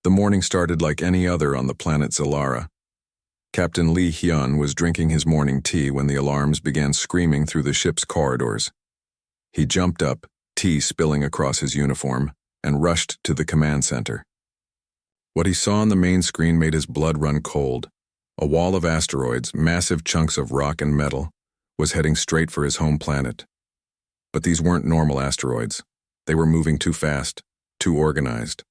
The morning started like any other on the planet Zalara. Captain Lee Hyun was drinking his morning tea when the alarms began screaming through the ship's corridors. He jumped up, tea spilling across his uniform, and rushed to the command center. What he saw on the main screen made his blood run cold. A wall of asteroids, massive chunks of rock and metal, was heading straight for his home planet. But these weren't normal asteroids. They were moving too fast, too organized.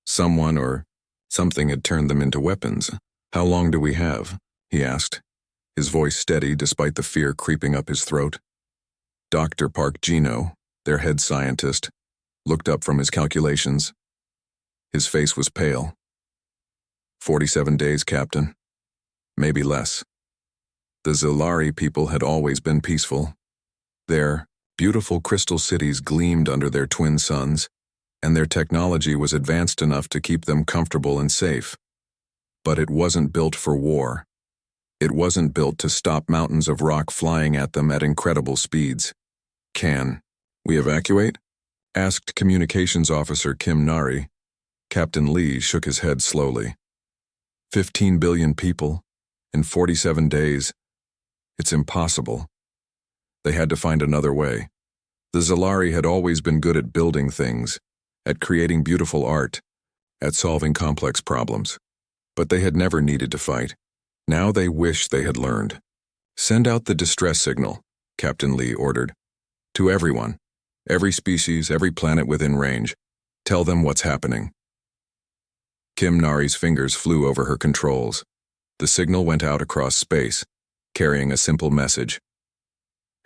Someone or something had turned them into weapons. "How long do we have?" he asked, his voice steady despite the fear creeping up his throat. Dr. Park Gino, their head scientist, looked up from his calculations. His face was pale. 47 days, Captain. Maybe less. The Zalari people had always been peaceful. Their beautiful crystal cities gleamed under their twin suns, and their technology was advanced enough to keep them comfortable and safe. But it wasn't built for war. It wasn't built to stop mountains of rock flying at them at incredible speeds. "Can we evacuate?" asked Communications Officer Kim Nari. Captain Lee shook his head slowly. 15 billion people, in 47 days. It's impossible. They had to find another way. The Zalari had always been good at building things, at creating beautiful art, at solving complex problems. But they had never needed to fight. Now they wished they had learned. "Send out the distress signal," Captain Lee ordered. "To everyone, every species, every planet within range. Tell them what's happening." Kim Nari's fingers flew over her controls. The signal went out across space, carrying a simple message.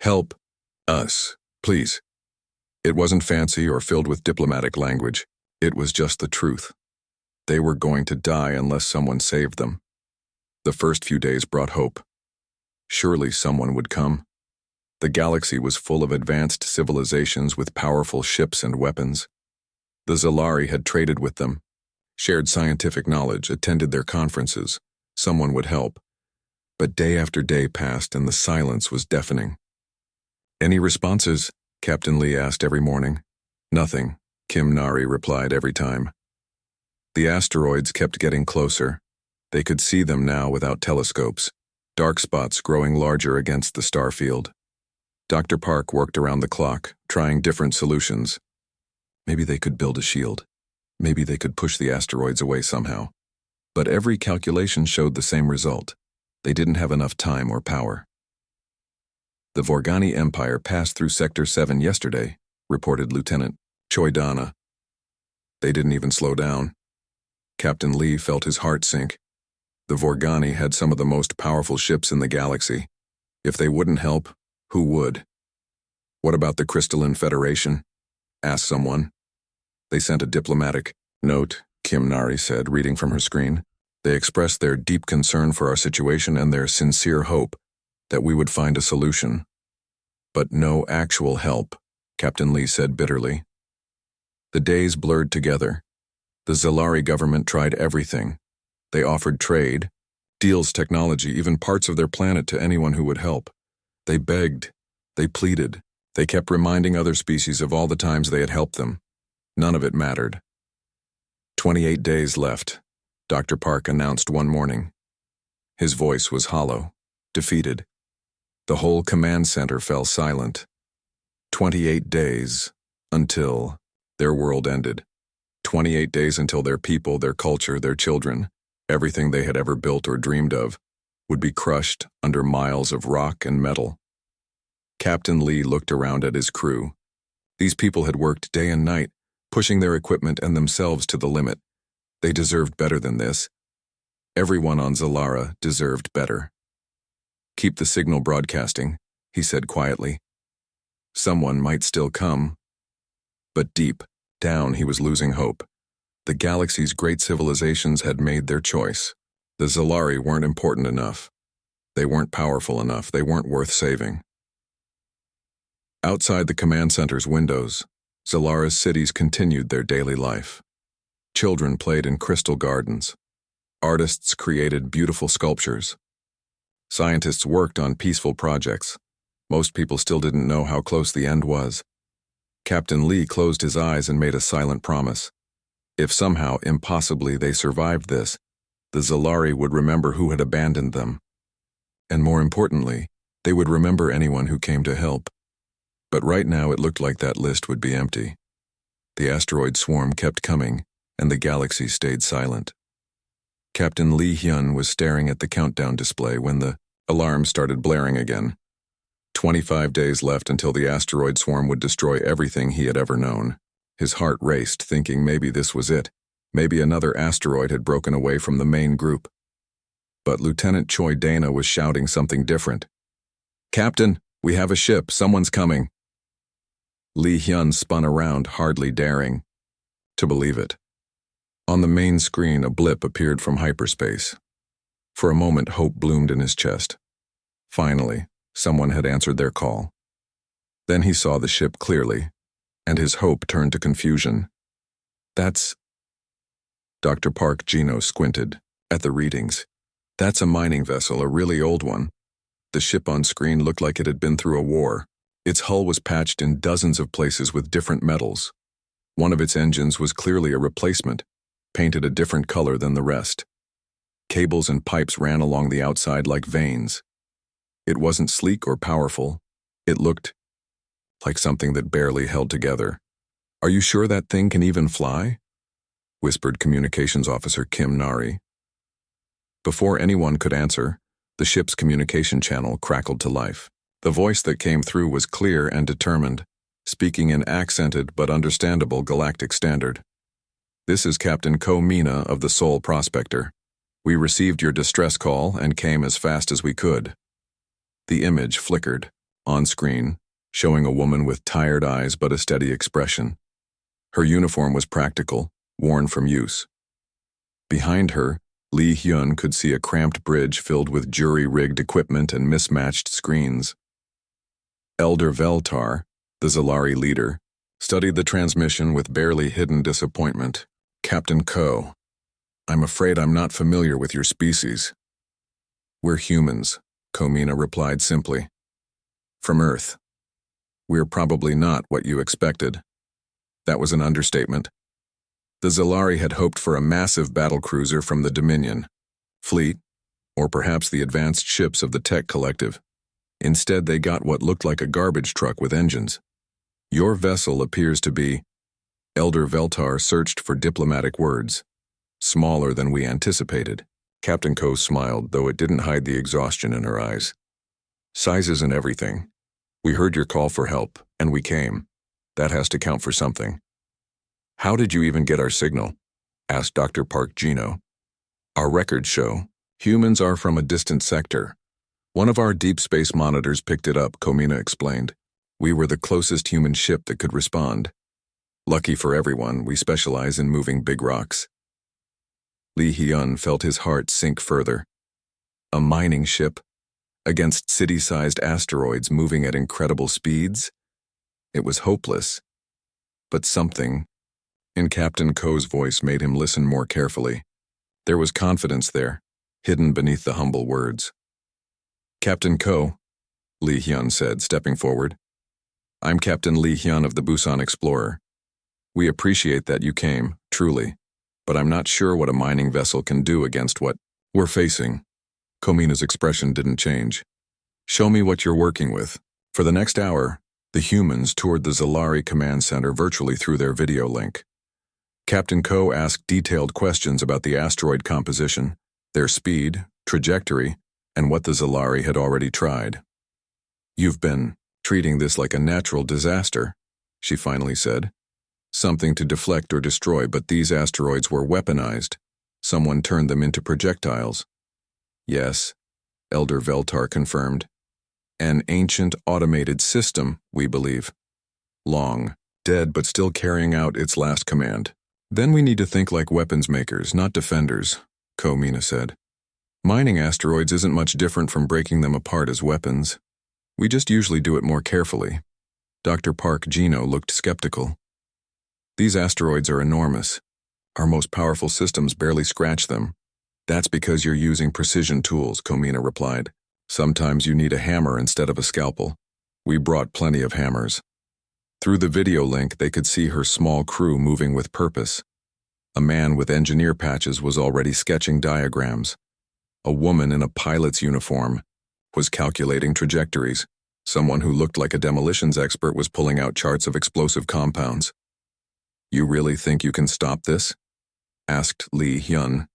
"Help us, please." It wasn't fancy or filled with diplomatic language. It was just the truth. They were going to die unless someone saved them. The first few days brought hope. Surely someone would come. The galaxy was full of advanced civilizations with powerful ships and weapons. The Zalari had traded with them, shared scientific knowledge, attended their conferences. Someone would help. But day after day passed and the silence was deafening. "Any responses?" Captain Lee asked every morning. "Nothing," Kim Nari replied every time. The asteroids kept getting closer. They could see them now without telescopes, dark spots growing larger against the star field. Dr. Park worked around the clock, trying different solutions. Maybe they could build a shield. Maybe they could push the asteroids away somehow. But every calculation showed the same result. They didn't have enough time or power. "The Vorgani Empire passed through Sector 7 yesterday," reported Lieutenant Choi Dana. They didn't even slow down. Captain Lee felt his heart sink. The Vorgani had some of the most powerful ships in the galaxy. If they wouldn't help, who would? "What about the Crystalline Federation?" asked someone. "They sent a diplomatic note," Kim Nari said, reading from her screen. "They expressed their deep concern for our situation and their sincere hope that we would find a solution." "But no actual help," Captain Lee said bitterly. The days blurred together. The Zalari government tried everything. They offered trade, deals, technology, even parts of their planet to anyone who would help. They begged, they pleaded, they kept reminding other species of all the times they had helped them. None of it mattered. 28 days left, Dr. Park announced one morning. His voice was hollow, defeated. The whole command center fell silent. 28 days until their world ended. 28 days until their people, their culture, their children, everything they had ever built or dreamed of, would be crushed under miles of rock and metal. Captain Lee looked around at his crew. These people had worked day and night, pushing their equipment and themselves to the limit. They deserved better than this. Everyone on Zalara deserved better. "Keep the signal broadcasting," he said quietly. Someone might still come. But deep down he was losing hope. The galaxy's great civilizations had made their choice. The Zalari weren't important enough. They weren't powerful enough. They weren't worth saving. Outside the command center's windows, Zalara's cities continued their daily life. Children played in crystal gardens. Artists created beautiful sculptures. Scientists worked on peaceful projects. Most people still didn't know how close the end was. Captain Lee closed his eyes and made a silent promise. If somehow, impossibly, they survived this, the Zalari would remember who had abandoned them. And more importantly, they would remember anyone who came to help. But right now it looked like that list would be empty. The asteroid swarm kept coming, and the galaxy stayed silent. Captain Lee Hyun was staring at the countdown display when the alarm started blaring again. 25 days left until the asteroid swarm would destroy everything he had ever known. His heart raced, thinking maybe this was it. Maybe another asteroid had broken away from the main group. But Lieutenant Choi Dana was shouting something different. "Captain, we have a ship. Someone's coming." Lee Hyun spun around, hardly daring to believe it. On the main screen, a blip appeared from hyperspace. For a moment, hope bloomed in his chest. Finally, someone had answered their call. Then he saw the ship clearly, and his hope turned to confusion. "That's..." Dr. Park Gino squinted at the readings. "That's a mining vessel, a really old one." The ship on screen looked like it had been through a war. Its hull was patched in dozens of places with different metals. One of its engines was clearly a replacement, painted a different color than the rest. Cables and pipes ran along the outside like veins. It wasn't sleek or powerful. It looked like something that barely held together. "Are you sure that thing can even fly?" whispered Communications Officer Kim Nari. Before anyone could answer, the ship's communication channel crackled to life. The voice that came through was clear and determined, speaking in accented but understandable galactic standard. "This is Captain Ko Mina of the Seoul Prospector. We received your distress call and came as fast as we could." The image flickered, on screen, showing a woman with tired eyes but a steady expression. Her uniform was practical, worn from use. Behind her, Lee Hyun could see a cramped bridge filled with jury-rigged equipment and mismatched screens. Elder Veltar, the Zalari leader, studied the transmission with barely hidden disappointment. "Captain Ko, I'm afraid I'm not familiar with your species." "We're humans," Komina replied simply. "From Earth. We're probably not what you expected." That was an understatement. The Zalari had hoped for a massive battlecruiser from the Dominion fleet, or perhaps the advanced ships of the Tech Collective. Instead, they got what looked like a garbage truck with engines. "Your vessel appears to be..." Elder Veltar searched for diplomatic words. "Smaller than we anticipated." Captain Ko smiled, though it didn't hide the exhaustion in her eyes. "Size isn't everything. We heard your call for help, and we came. That has to count for something." "How did you even get our signal?" asked Dr. Park Gino. "Our records show humans are from a distant sector. One of our deep space monitors picked it up," Komina explained. "We were the closest human ship that could respond. Lucky for everyone, we specialize in moving big rocks." Lee Hyun felt his heart sink further. A mining ship against city-sized asteroids moving at incredible speeds? It was hopeless. But something in Captain Ko's voice made him listen more carefully. There was confidence there, hidden beneath the humble words. "Captain Ko," Lee Hyun said, stepping forward. "I'm Captain Lee Hyun of the Busan Explorer. We appreciate that you came, truly, but I'm not sure what a mining vessel can do against what we're facing." Komina's expression didn't change. "Show me what you're working with." For the next hour, the humans toured the Zalari Command Center virtually through their video link. Captain Ko asked detailed questions about the asteroid composition, their speed, trajectory, and what the Zalari had already tried. "You've been treating this like a natural disaster," she finally said. "Something to deflect or destroy, but these asteroids were weaponized. Someone turned them into projectiles." "Yes," Elder Veltar confirmed. "An ancient automated system, we believe. Long, dead, but still carrying out its last command." "Then we need to think like weapons makers, not defenders," Komina said. "Mining asteroids isn't much different from breaking them apart as weapons. We just usually do it more carefully." Dr. Park Gino looked skeptical. "These asteroids are enormous. Our most powerful systems barely scratch them." "That's because you're using precision tools," Komina replied. "Sometimes you need a hammer instead of a scalpel. We brought plenty of hammers." Through the video link, they could see her small crew moving with purpose. A man with engineer patches was already sketching diagrams. A woman in a pilot's uniform was calculating trajectories. Someone who looked like a demolitions expert was pulling out charts of explosive compounds. "You really think you can stop this?" asked Lee Hyun.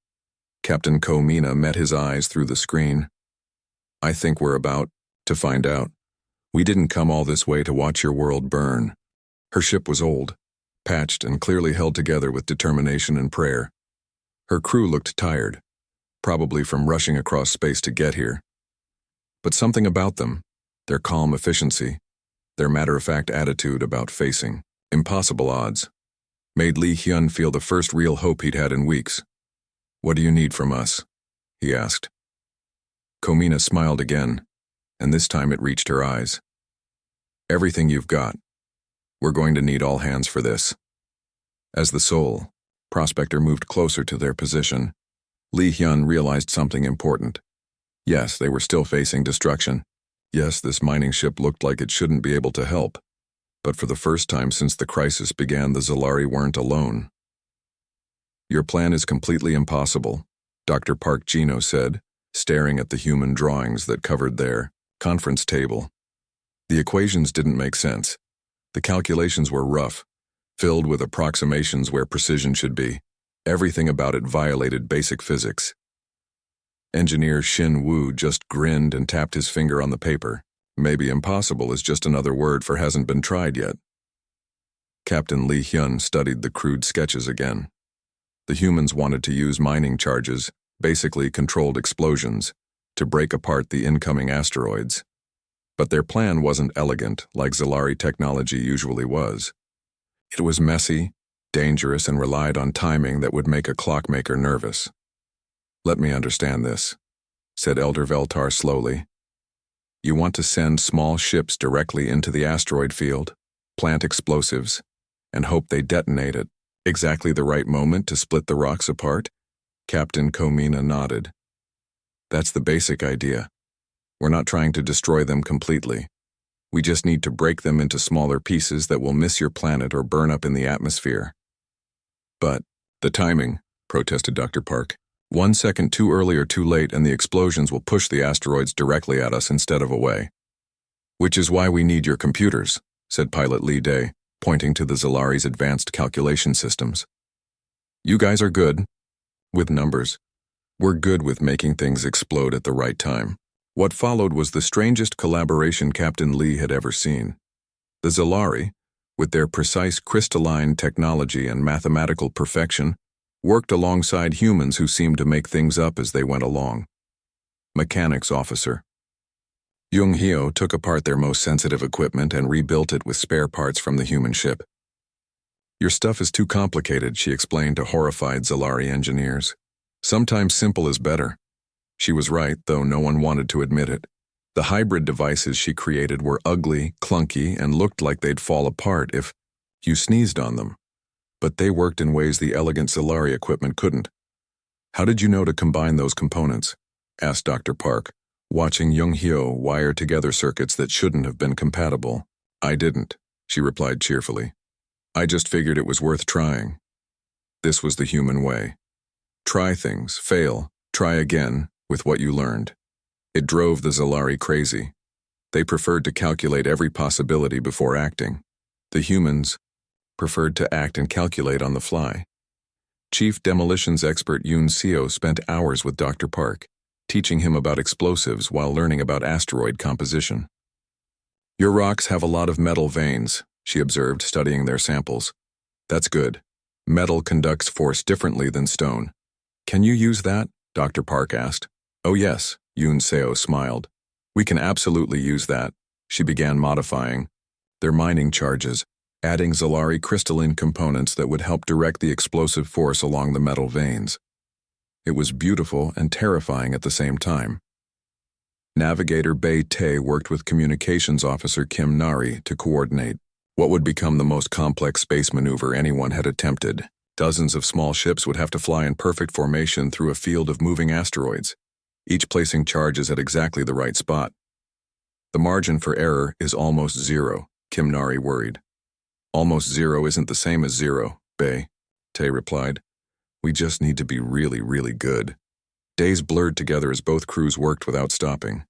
Captain Ko Mina met his eyes through the screen. "I think we're about to find out. We didn't come all this way to watch your world burn." Her ship was old, patched and clearly held together with determination and prayer. Her crew looked tired, probably from rushing across space to get here. But something about them, their calm efficiency, their matter-of-fact attitude about facing impossible odds, made Lee Hyun feel the first real hope he'd had in weeks. "What do you need from us?" he asked. Ko Mina smiled again, and this time it reached her eyes. "Everything you've got. We're going to need all hands for this." As the Soul Prospector moved closer to their position, Lee Hyun realized something important. Yes, they were still facing destruction. Yes, this mining ship looked like it shouldn't be able to help. But for the first time since the crisis began, the Zalari weren't alone. "Your plan is completely impossible," Dr. Park Gino said, staring at the human drawings that covered their conference table. The equations didn't make sense. The calculations were rough, filled with approximations where precision should be. Everything about it violated basic physics. Engineer Shin Woo just grinned and tapped his finger on the paper. Maybe impossible is just another word for hasn't been tried yet. Captain Lee Hyun studied the crude sketches again. The humans wanted to use mining charges, basically controlled explosions, to break apart the incoming asteroids. But their plan wasn't elegant like Zalari technology usually was. It was messy, dangerous, and relied on timing that would make a clockmaker nervous. "Let me understand this," said Elder Veltar slowly. "You want to send small ships directly into the asteroid field, plant explosives, and hope they detonate at exactly the right moment to split the rocks apart?" Captain Ko Mina nodded. "That's the basic idea. We're not trying to destroy them completely. We just need to break them into smaller pieces that will miss your planet or burn up in the atmosphere." "But the timing," protested Dr. Park. "1 second too early or too late and the explosions will push the asteroids directly at us instead of away." "Which is why we need your computers," said Pilot Lee Day, pointing to the Zalari's advanced calculation systems. "You guys are good with numbers. We're good with making things explode at the right time." What followed was the strangest collaboration Captain Lee had ever seen. The Zalari, with their precise crystalline technology and mathematical perfection, worked alongside humans who seemed to make things up as they went along. Mechanics officer Jung Hyo took apart their most sensitive equipment and rebuilt it with spare parts from the human ship. "Your stuff is too complicated," she explained to horrified Zalari engineers. "Sometimes simple is better." She was right, though no one wanted to admit it. The hybrid devices she created were ugly, clunky, and looked like they'd fall apart if you sneezed on them. But they worked in ways the elegant Zalari equipment couldn't. "How did you know to combine those components?" asked Dr. Park, watching Jung Hyo wire together circuits that shouldn't have been compatible. "I didn't," she replied cheerfully. "I just figured it was worth trying." This was the human way. Try things, fail, try again, with what you learned. It drove the Zalari crazy. They preferred to calculate every possibility before acting. The humans preferred to act and calculate on the fly. Chief demolitions expert Yoon Seo spent hours with Dr. Park, teaching him about explosives while learning about asteroid composition. "Your rocks have a lot of metal veins," she observed, studying their samples. "That's good. Metal conducts force differently than stone." "Can you use that?" Dr. Park asked. "Oh yes," Yoon Seo smiled. "We can absolutely use that." She began modifying their mining charges, adding Zalari crystalline components that would help direct the explosive force along the metal veins. It was beautiful and terrifying at the same time. Navigator Bae Tae worked with Communications Officer Kim Nari to coordinate what would become the most complex space maneuver anyone had attempted. Dozens of small ships would have to fly in perfect formation through a field of moving asteroids, each placing charges at exactly the right spot. "The margin for error is almost zero," Kim Nari worried. "Almost zero isn't the same as zero," Bae Tae replied. We just need to be really, really good. Days blurred together as both crews worked without stopping.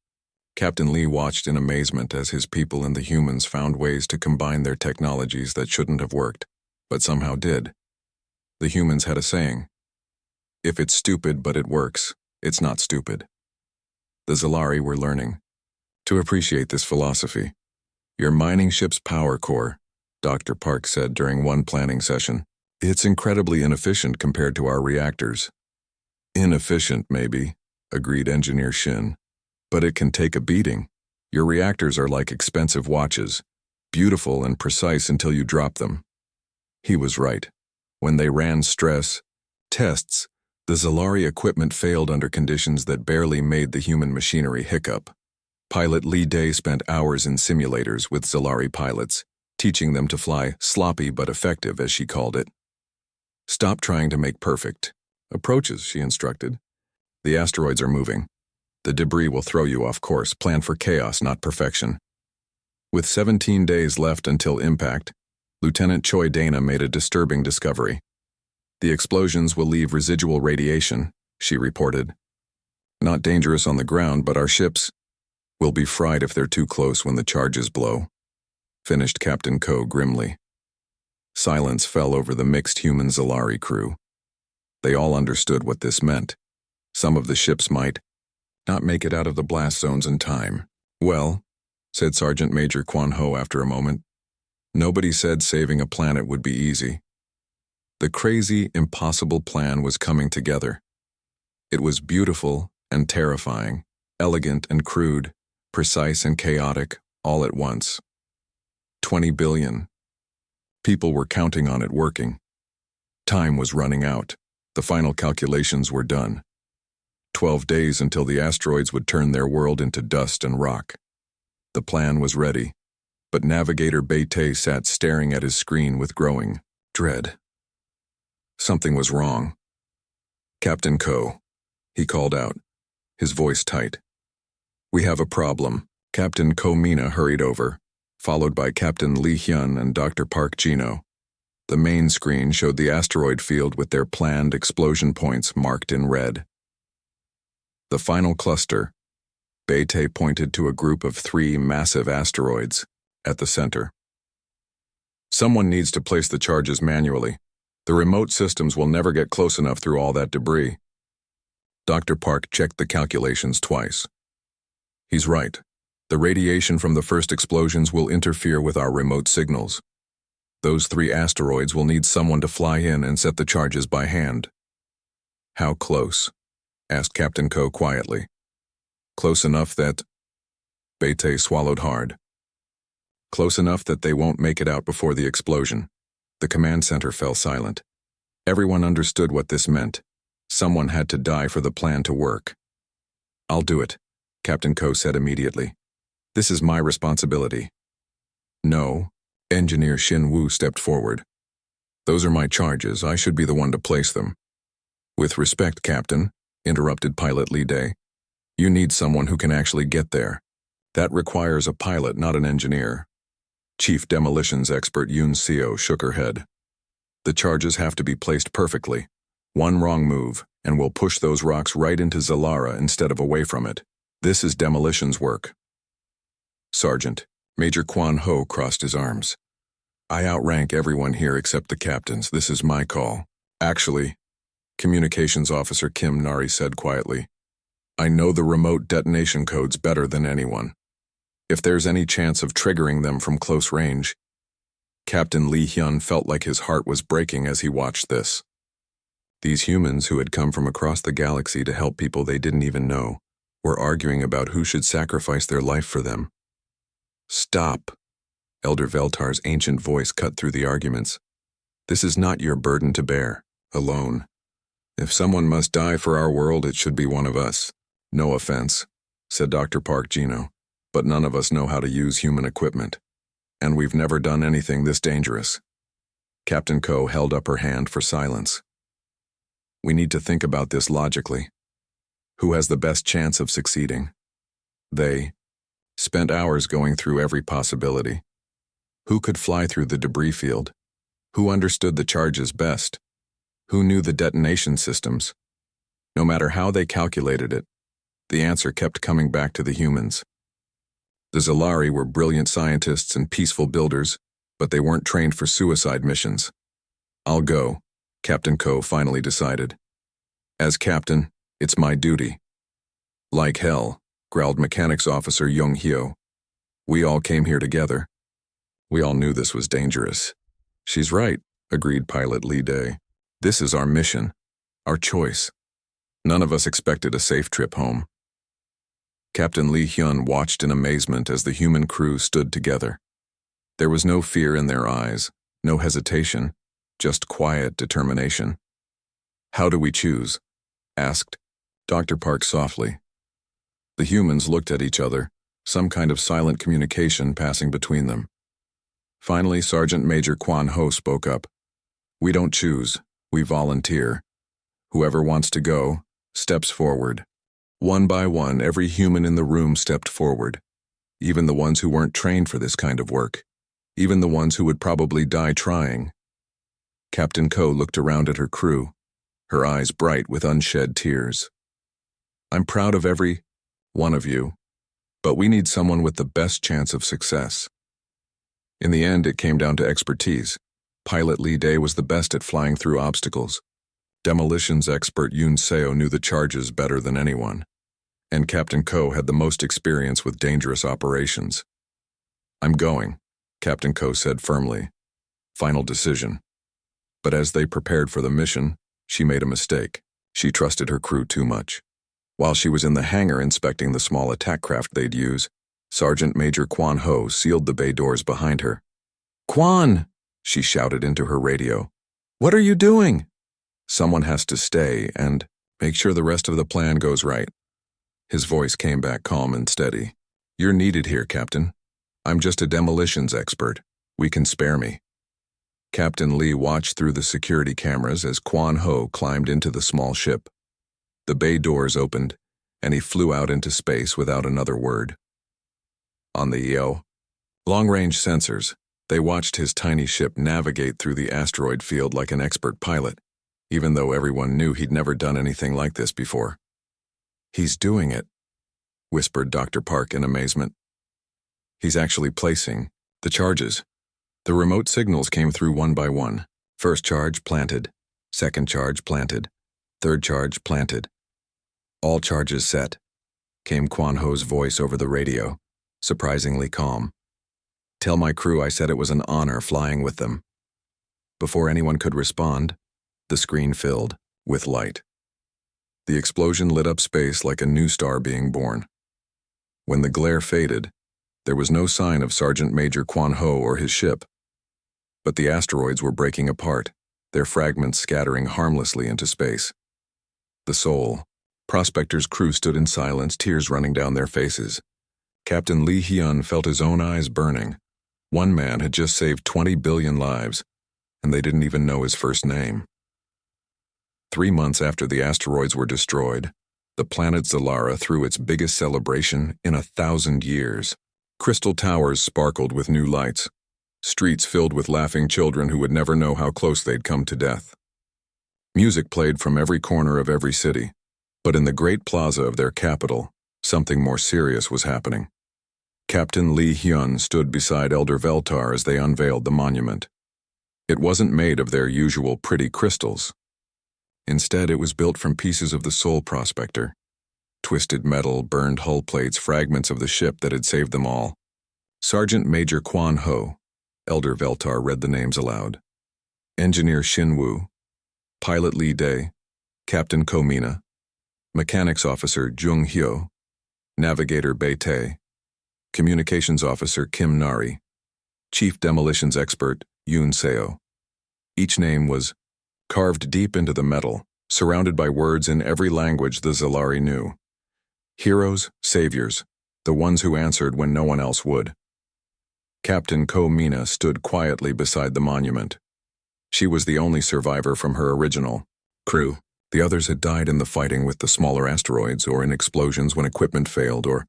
Captain Lee watched in amazement as his people and the humans found ways to combine their technologies that shouldn't have worked, but somehow did. The humans had a saying: if it's stupid but it works, it's not stupid. The Zalari were learning to appreciate this philosophy. Your mining ship's power core, Dr. Park said during one planning session. It's incredibly inefficient compared to our reactors. Inefficient, maybe, agreed Engineer Shin. But it can take a beating. Your reactors are like expensive watches, beautiful and precise until you drop them. He was right. When they ran stress tests, the Zalari equipment failed under conditions that barely made the human machinery hiccup. Pilot Lee Day spent hours in simulators with Zalari pilots, teaching them to fly sloppy but effective, as she called it. Stop trying to make perfect approaches, she instructed. The asteroids are moving. The debris will throw you off course. Plan for chaos, not perfection. With 17 days left until impact, Lieutenant Choi Dana made a disturbing discovery. The explosions will leave residual radiation, she reported. Not dangerous on the ground, but our ships will be fried if they're too close when the charges blow, finished Captain Ko grimly. Silence fell over the mixed human Zalari crew. They all understood what this meant. Some of the ships might not make it out of the blast zones in time. Well, said Sergeant Major Kwan Ho after a moment, nobody said saving a planet would be easy. The crazy, impossible plan was coming together. It was beautiful and terrifying, elegant and crude, precise and chaotic, all at once. 20 billion. People were counting on it working. Time was running out. The final calculations were done. 12 days until the asteroids would turn their world into dust and rock. The plan was ready, but Navigator Beite sat staring at his screen with growing dread. Something was wrong. Captain Ko, he called out, his voice tight. We have a problem. Captain Ko Mina hurried over, followed by Captain Lee Hyun and Dr. Park Jino. The main screen showed the asteroid field with their planned explosion points marked in red. The final cluster, Beite pointed to a group of 3 massive asteroids at the center. Someone needs to place the charges manually. The remote systems will never get close enough through all that debris. Dr. Park checked the calculations twice. He's right. The radiation from the first explosions will interfere with our remote signals. Those 3 asteroids will need someone to fly in and set the charges by hand. How close? Asked Captain Ko quietly. Close enough that... Beite swallowed hard. Close enough that they won't make it out before the explosion. The command center fell silent. Everyone understood what this meant. Someone had to die for the plan to work. I'll do it, Captain Ko said immediately. This is my responsibility. No, Engineer Shin Woo stepped forward. Those are my charges. I should be the one to place them. With respect, Captain, interrupted Pilot Lee Day. You need someone who can actually get there. That requires a pilot, not an engineer. Chief Demolitions Expert Yoon Seo shook her head. The charges have to be placed perfectly. One wrong move, and we'll push those rocks right into Zalara instead of away from it. This is demolitions work. Sergeant, Major Kwan Ho crossed his arms. I outrank everyone here except the captains. This is my call. Actually, Communications Officer Kim Nari said quietly, I know the remote detonation codes better than anyone. If there's any chance of triggering them from close range... Captain Lee Hyun felt like his heart was breaking as he watched this. These humans who had come from across the galaxy to help people they didn't even know were arguing about who should sacrifice their life for them. Stop! Elder Veltar's ancient voice cut through the arguments. This is not your burden to bear, alone. If someone must die for our world, it should be one of us. No offense, said Dr. Park Jino, but none of us know how to use human equipment. And we've never done anything this dangerous. Captain Ko held up her hand for silence. We need to think about this logically. Who has the best chance of succeeding? They spent hours going through every possibility. Who could fly through the debris field? Who understood the charges best? Who knew the detonation systems? No matter how they calculated it, the answer kept coming back to the humans. The Zalari were brilliant scientists and peaceful builders, but they weren't trained for suicide missions. I'll go, Captain Ko finally decided. As captain, it's my duty. Like hell, growled Mechanics Officer Jung Hyo. We all came here together. We all knew this was dangerous. She's right, agreed Pilot Lee Day. This is our mission, our choice. None of us expected a safe trip home. Captain Lee Hyun watched in amazement as the human crew stood together. There was no fear in their eyes, no hesitation, just quiet determination. How do we choose? Asked Dr. Park softly. The humans looked at each other, some kind of silent communication passing between them. Finally, Sergeant Major Kwan Ho spoke up. We don't choose, we volunteer. Whoever wants to go, steps forward. One by one, every human in the room stepped forward. Even the ones who weren't trained for this kind of work. Even the ones who would probably die trying. Captain Ko looked around at her crew, her eyes bright with unshed tears. I'm proud of every one of you, but we need someone with the best chance of success. In the end, it came down to expertise. Pilot Lee Day was the best at flying through obstacles. Demolitions expert Yoon Seo knew the charges better than anyone. And Captain Ko had the most experience with dangerous operations. I'm going, Captain Ko said firmly. Final decision. But as they prepared for the mission, she made a mistake. She trusted her crew too much. While she was in the hangar inspecting the small attack craft they'd use, Sergeant Major Kwan Ho sealed the bay doors behind her. Kwan! She shouted into her radio. What are you doing? Someone has to stay and make sure the rest of the plan goes right. His voice came back calm and steady. You're needed here, Captain. I'm just a demolitions expert. We can spare me. Captain Lee watched through the security cameras as Kwan Ho climbed into the small ship. The bay doors opened, and he flew out into space without another word. On the long-range sensors, they watched his tiny ship navigate through the asteroid field like an expert pilot, even though everyone knew he'd never done anything like this before. He's doing it, whispered Dr. Park in amazement. He's actually placing the charges. The remote signals came through one by one. First charge planted, second charge planted, third charge planted. All charges set, came Kwan Ho's voice over the radio, surprisingly calm. Tell my crew I said it was an honor flying with them. Before anyone could respond, the screen filled with light. The explosion lit up space like a new star being born. When the glare faded, there was no sign of Sergeant Major Kwan Ho or his ship. But the asteroids were breaking apart, their fragments scattering harmlessly into space. The Seoul Prospector's crew stood in silence, tears running down their faces. Captain Lee Hyun felt his own eyes burning. One man had just saved 20 billion lives, and they didn't even know his first name. 3 months after the asteroids were destroyed, the planet Zalara threw its biggest celebration in 1,000 years. Crystal towers sparkled with new lights, streets filled with laughing children who would never know how close they'd come to death. Music played from every corner of every city, but in the great plaza of their capital, something more serious was happening. Captain Lee Hyun stood beside Elder Veltar as they unveiled the monument. It wasn't made of their usual pretty crystals. Instead, it was built from pieces of the Seoul Prospector. Twisted metal, burned hull plates, fragments of the ship that had saved them all. Sergeant Major Kwan Ho, Elder Veltar read the names aloud. Engineer Shin Woo, Pilot Lee Dae, Captain Ko Mina, Mechanics Officer Jung Hyo, Navigator Bae Tae, Communications Officer Kim Nari, Chief Demolitions Expert Yoon Seo. Each name was carved deep into the metal, surrounded by words in every language the Zalari knew. Heroes, saviors, the ones who answered when no one else would. Captain Ko Mina stood quietly beside the monument. She was the only survivor from her original crew. The others had died in the fighting with the smaller asteroids, or in explosions when equipment failed, or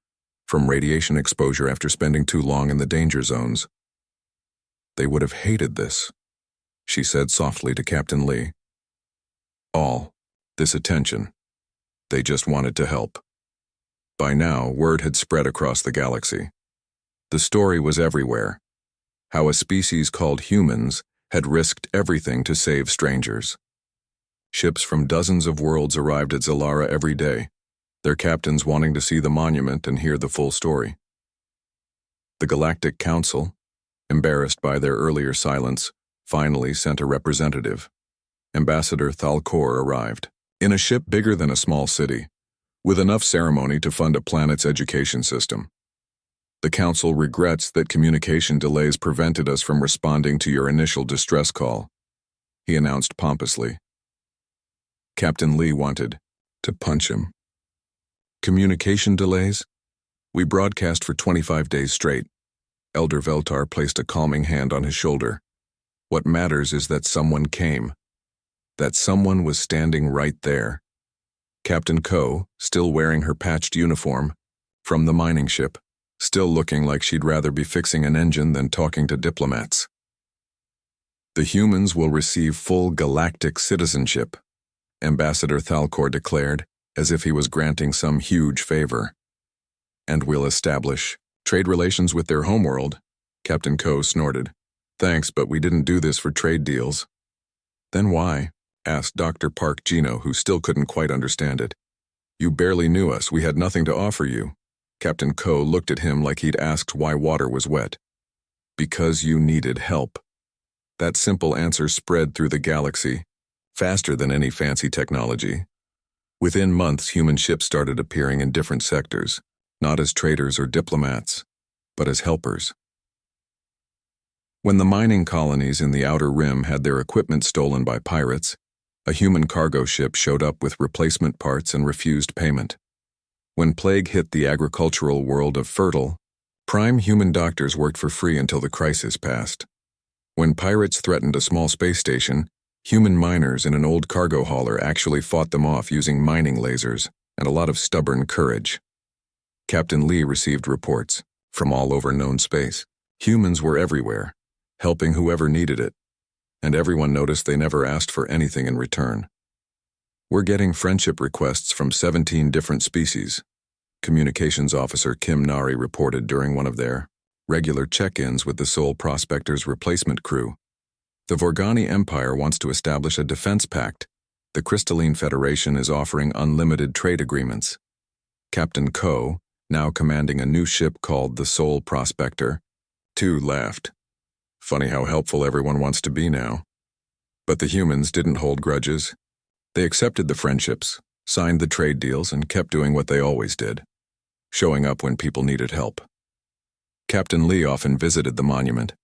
from radiation exposure after spending too long in the danger zones. They would have hated this, she said softly to Captain Lee. All this attention. They just wanted to help. By now, word had spread across the galaxy. The story was everywhere. How a species called humans had risked everything to save strangers. Ships from dozens of worlds arrived at Zalara every day, their captains wanting to see the monument and hear the full story. The Galactic Council, embarrassed by their earlier silence, finally sent a representative. Ambassador Thalkor arrived, in a ship bigger than a small city, with enough ceremony to fund a planet's education system. The Council regrets that communication delays prevented us from responding to your initial distress call, he announced pompously. Captain Lee wanted to punch him. Communication delays? We broadcast for 25 days straight. Elder Veltar placed a calming hand on his shoulder. What matters is that someone came. That someone was standing right there. Captain Ko, still wearing her patched uniform, from the mining ship, still looking like she'd rather be fixing an engine than talking to diplomats. The humans will receive full galactic citizenship, Ambassador Thalkor declared, as if he was granting some huge favor. And we'll establish trade relations with their homeworld, Captain Ko snorted. Thanks, but we didn't do this for trade deals. Then why? Asked Dr. Park Gino, who still couldn't quite understand it. You barely knew us, we had nothing to offer you. Captain Ko looked at him like he'd asked why water was wet. Because you needed help. That simple answer spread through the galaxy, faster than any fancy technology. Within months, human ships started appearing in different sectors, not as traders or diplomats, but as helpers. When the mining colonies in the Outer Rim had their equipment stolen by pirates, a human cargo ship showed up with replacement parts and refused payment. When plague hit the agricultural world of Fertile, prime human doctors worked for free until the crisis passed. When pirates threatened a small space station, human miners in an old cargo hauler actually fought them off using mining lasers and a lot of stubborn courage. Captain Lee received reports from all over known space. Humans were everywhere, helping whoever needed it, and everyone noticed they never asked for anything in return. We're getting friendship requests from 17 different species, Communications Officer Kim Nari reported during one of their regular check-ins with the Sol Prospector's replacement crew. The Vorgani Empire wants to establish a defense pact. The Crystalline Federation is offering unlimited trade agreements. Captain Ko, now commanding a new ship called the Sol Prospector, too laughed. Funny how helpful everyone wants to be now. But the humans didn't hold grudges. They accepted the friendships, signed the trade deals, and kept doing what they always did, showing up when people needed help. Captain Lee often visited the monument.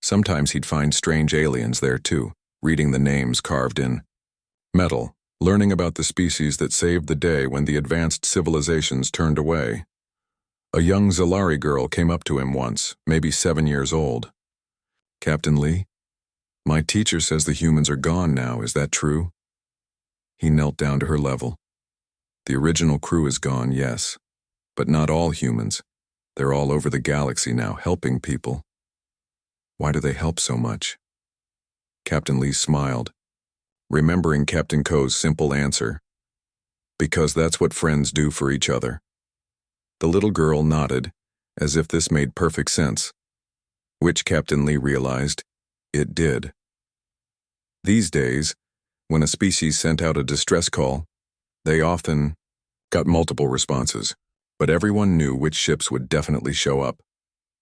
Sometimes he'd find strange aliens there too, reading the names carved in metal, learning about the species that saved the day when the advanced civilizations turned away. A young Zalari girl came up to him once, maybe 7 years old. Captain Lee, my teacher says the humans are gone now, is that true? He knelt down to her level. The original crew is gone, yes, but not all humans. They're all over the galaxy now, helping people. Why do they help so much? Captain Lee smiled, remembering Captain Ko's simple answer. Because that's what friends do for each other. The little girl nodded, as if this made perfect sense, which Captain Lee realized it did. These days, when a species sent out a distress call, they often got multiple responses, but everyone knew which ships would definitely show up.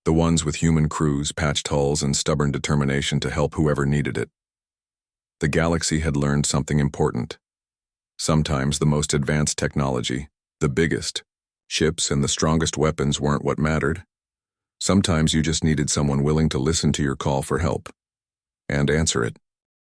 The ones with human crews, patched hulls, and stubborn determination to help whoever needed it. The galaxy had learned something important. Sometimes the most advanced technology, the biggest, ships and the strongest weapons weren't what mattered. Sometimes you just needed someone willing to listen to your call for help and answer it.